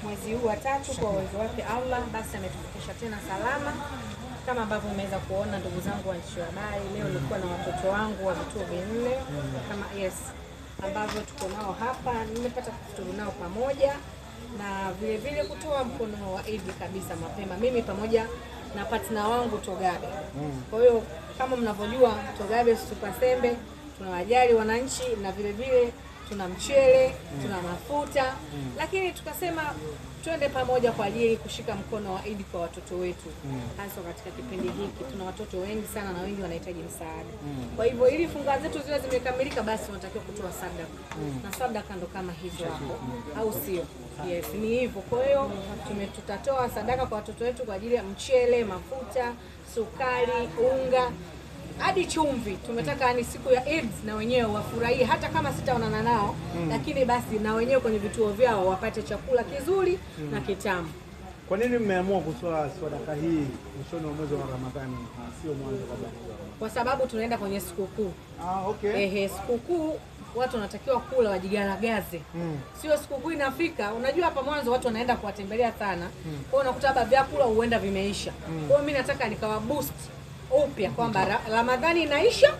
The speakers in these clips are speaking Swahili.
mwezi huu wa 3 kwa uwezo wake Allah basi ametufikisha tena salama. Kama ambavyo mmeweza kuona ndugu zangu waandishi wa habari, leo nilikuwa na watoto wangu wa vituo vinne kama ambavyo tuko nao hapa. Nimepata kufuturu nao pamoja na vile vile kutoa mkono wa Eid kabisa mapema, mimi pamoja na partner wangu Togabe. Kwa hiyo kama mnavyojua Togabe Super Sembe tunawajali wananchi, na vile vile tuna mchele, tuna mafuta, lakini tukasema twende pamoja kwa ajili kushika mkono wa Eid kwa watoto wetu. Hasa katika kipindi hiki tuna watoto wengi sana na wengi wanahitaji msaada. Kwa hivyo ili funga zetu ziwe zimekamilika, basi tunatakiwa kutoa sadaka. Na sadaka ndo kama hizo hapo, au sio? Yes, ni hivyo. Kwa hiyo tutatoa sadaka kwa watoto wetu kwa ajili ya mchele, mafuta, sukari, unga, hadi chumvi. Tumetaka ni siku ya Eid na wenyewe wafurahie, hata kama sitaonana nao lakini basi na wenyewe kwenye vituo vyao wapate chakula kizuri na kitamu. Kwa nini mmeamua kutoa sadaka hii mwishoni wa mwezi wa Ramadhani sio mwanzo kabla? Kwa sababu tunaenda kwenye sikukuu. Okay. Sikukuu watu wanatakiwa kula, wajigaragaze. Sio sikukuu inafika, unajua hapa mwanzo watu wanaenda kuwatembelea sana. Kwa hiyo unakuta baba vyakula huenda vimeisha. Kwa hiyo mimi nataka nikawa boost upya kwamba Ramadhani inaisha,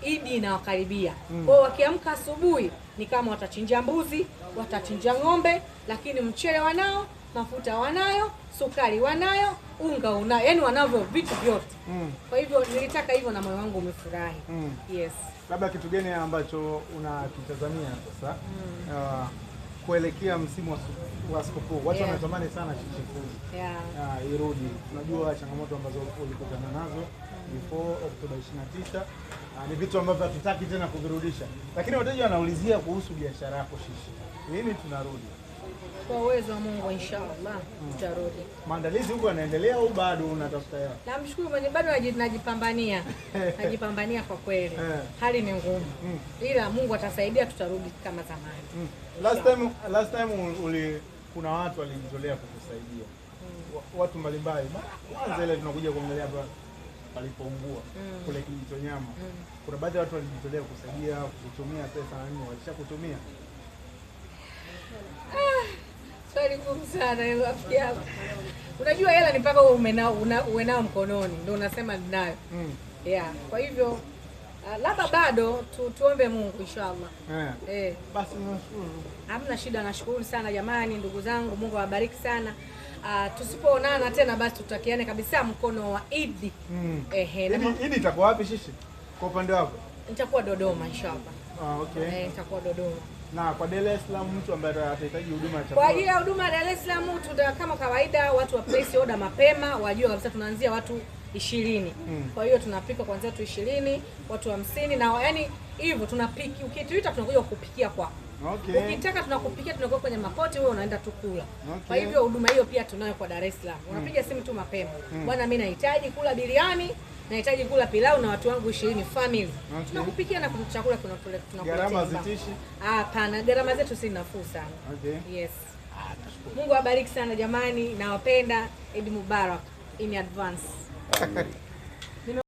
Eid inawakaribia. Kwa hiyo wakiamka asubuhi ni kama watachinja mbuzi, watachinja ng'ombe, lakini mchele wanao, mafuta wanayo, sukari wanayo, unga unayo, yani wanavyo vitu vyote. Kwa hivyo nilitaka hivyo na moyo wangu umefurahi. Yes. Labda kitu gani ambacho unakitazamia sasa kuelekea msimu wa sikukuu? Watu wanatamani sana chichifu irudi. Unajua changamoto ambazo ulikutana nazo before Oktoba 29 ni vitu ambavyo hatutaki tena kuvirudisha, lakini wateja wanaulizia kuhusu biashara yako shishi. Lini tunarudi? Kwa uwezo wa Mungu inshallah tutarudi. Maandalizi huko yanaendelea au bado unatafuta yao? Namshukuru Mungu, bado najipambania. Najipambania kwa kweli. Hali ni ngumu. Ila Mungu atasaidia, tutarudi kama zamani. Last time kuna watu walijitolea kukusaidia. Watu mbalimbali. Kwanza ile tunakuja kuongelea hapa palipoungua kule Kijitonyama. Kuna baadhi ya watu walijitolea kusaidia, kutumia pesa na nini, walishakutumia? Swali ngumu sana hilo rafiki yangu. Unajua hela ni mpaka uwe nao mkononi ndio unasema ninayo. Kwa hivyo labda bado tuombe Mungu inshallah. Basi nashukuru. Hamna shida, nashukuru sana jamani, ndugu zangu, Mungu awabariki sana. Tusipoonana tena basi tutakiane kabisa mkono wa Eid. Eid itakuwa wapi shishi? Kwa upande wako? Nitakuwa Dodoma inshallah. Okay. Nitakuwa Dodoma. Na kwa Dar es Salaam mtu ambaye atahitaji huduma ya chakula. Kwa ajili ya huduma Dar es Salaam kama kawaida watu wa place order mapema, wajue kabisa tunaanzia watu 20. Kwa hiyo tunapika kuanzia watu 20, watu 50 na yani hivyo tunapiki. Ukituita tunakuja kukupikia kwa. Ukitaka tunakupikia, tunakuwa kwenye mapoti, wewe unaenda tu kula. Kwa hivyo huduma hiyo pia tunayo kwa Dar es Salaam. Unapiga simu tu mapema. Bwana mimi nahitaji kula biriani, nahitaji kula pilau na watu wangu 20 family. Tunakupikia na chakula tunakuletea. Gharama zitishi? Hapana, gharama zetu si nafuu sana. Yes. Mungu awabariki sana jamani, nawapenda. Eid Mubarak in advance.